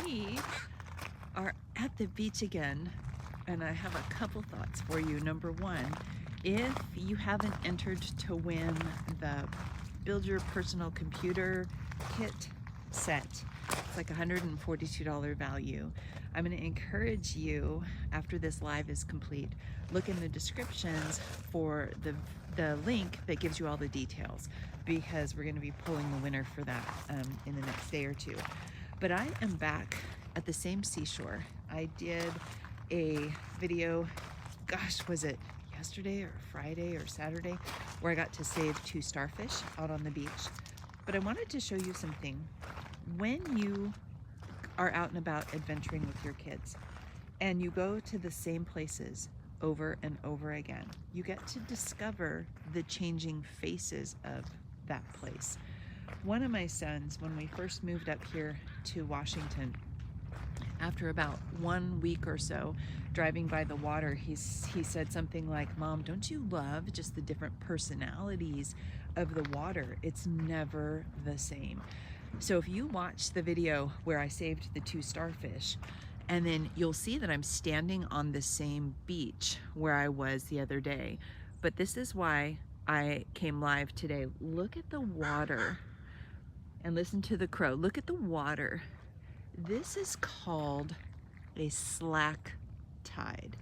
we are at the beach again, and I have a couple thoughts for you. Number one, if you haven't entered to win the Build Your Personal Computer Kit set, it's like $142 value. I'm going to encourage you, after this live is complete, look in the descriptions for the link that gives you all the details, because we're going to be pulling the winner for that in the next day or two. But I am back at the same seashore. I did a video, gosh, was it yesterday or Friday or Saturday, where I got to save 2 starfish out on the beach. But I wanted to show you something. When you are out and about adventuring with your kids and you go to the same places over and over again, you get to discover the changing faces of that place. One of my sons, when we first moved up here to Washington, after about 1 week or so driving by the water, he said something like, "Mom, don't you love just the different personalities of the water? It's never the same." So if you watch the video where I saved the 2 starfish, and then you'll see that I'm standing on the same beach where I was the other day. But this is why I came live today. Look at the water and listen to the crow. Look at the water. This is called a slack tide.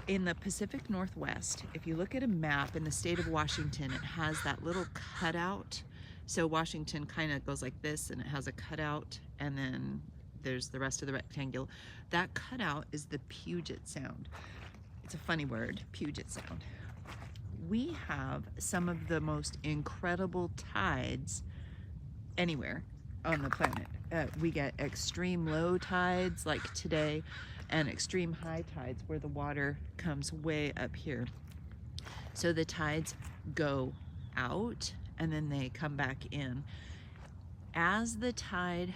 In the Pacific Northwest, if you look at a map in the state of Washington, it has that little cutout. So Washington kind of goes like this, and it has a cutout, and then there's the rest of the rectangle. That cutout is the Puget Sound. It's a funny word, Puget Sound. We have some of the most incredible tides anywhere on the planet. We get extreme low tides like today, and extreme high tides where the water comes way up here. So the tides go out and then they come back in. As the tide,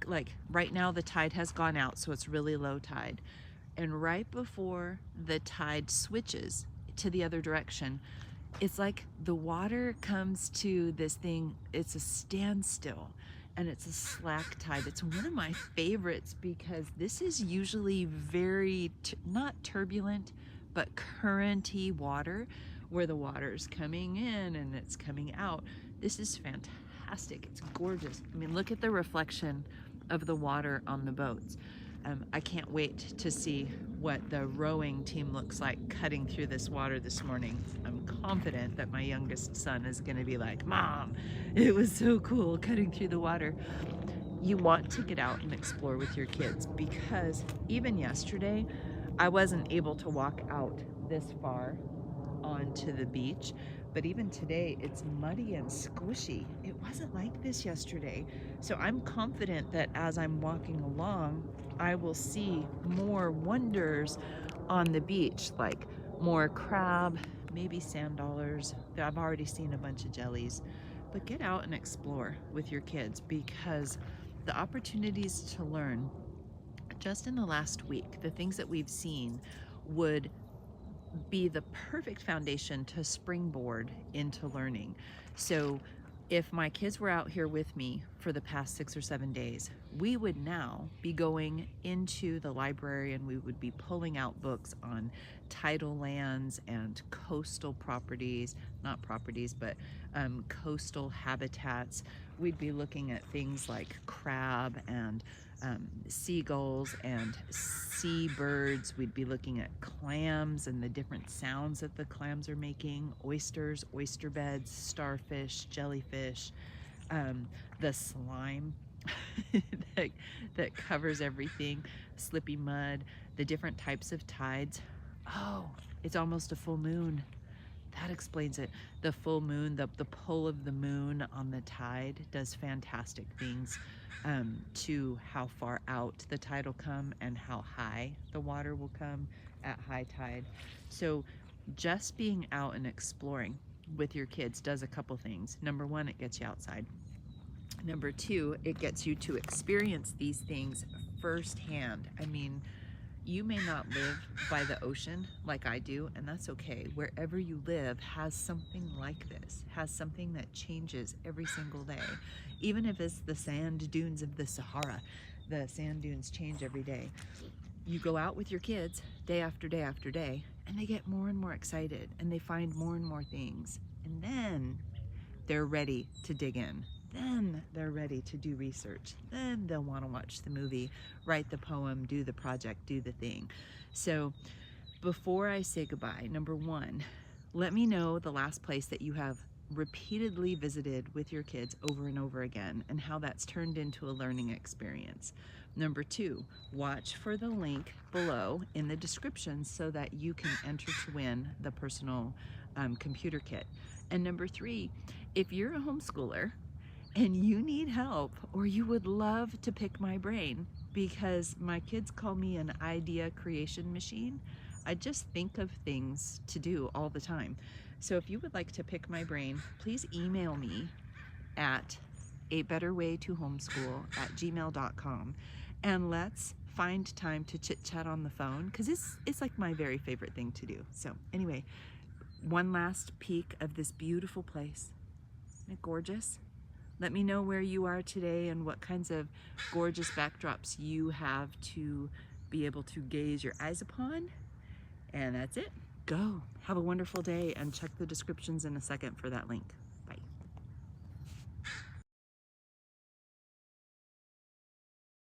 like right now the tide has gone out, so it's really low tide. And right before the tide switches to the other direction, it's like the water comes to this thing, it's a standstill, and it's a slack tide. It's one of my favorites because this is usually very, not turbulent, but currenty water, where the water is coming in and it's coming out. This is fantastic. It's gorgeous. I mean, look at the reflection of the water on the boats. I can't wait to see what the rowing team looks like cutting through this water this morning. I'm confident that my youngest son is going to be like, "Mom, it was so cool cutting through the water." You want to get out and explore with your kids, because even yesterday, I wasn't able to walk out this far onto the beach, but even today it's muddy and squishy. It wasn't like this yesterday. So I'm confident that as I'm walking along, I will see more wonders on the beach, like more crab, maybe sand dollars. I've already seen a bunch of jellies. But get out and explore with your kids, because the opportunities to learn just in the last week, the things that we've seen would be the perfect foundation to springboard into learning. So if my kids were out here with me for the past 6 or 7 days, we would now be going into the library and we would be pulling out books on tidal lands and coastal properties, not properties, but coastal habitats. We'd be looking at things like crab and seagulls and seabirds. We'd be looking at clams and the different sounds that the clams are making, oysters, oyster beds, starfish, jellyfish, the slime that covers everything, slippy mud, the different types of tides. Oh, it's almost a full moon. That explains it. The full moon, the pull of the moon on the tide does fantastic things to how far out the tide will come and how high the water will come at high tide. So just being out and exploring with your kids does a couple things. Number one, it gets you outside. Number two, it gets you to experience these things firsthand. I mean, you may not live by the ocean like I do, and that's okay. Wherever you live has something like this, has something that changes every single day. Even if it's the sand dunes of the Sahara, the sand dunes change every day. You go out with your kids day after day after day, and they get more and more excited, and they find more and more things. And then they're ready to dig in. Then they're ready to do research. Then they'll want to watch the movie, write the poem, do the project, do the thing. So before I say goodbye, number one, let me know the last place that you have repeatedly visited with your kids over and over again and how that's turned into a learning experience. Number two, watch for the link below in the description so that you can enter to win the personal computer kit. And number three, if you're a homeschooler and you need help or you would love to pick my brain, because my kids call me an idea creation machine, I just think of things to do all the time. So if you would like to pick my brain, please email me at abetterwaytohomeschool@gmail.com, and let's find time to chit chat on the phone, because it's like my very favorite thing to do. So anyway, one last peek of this beautiful place. Isn't it gorgeous? Let me know where you are today and what kinds of gorgeous backdrops you have to be able to gaze your eyes upon. And that's it. Go. Have a wonderful day, and check the descriptions in a second for that link.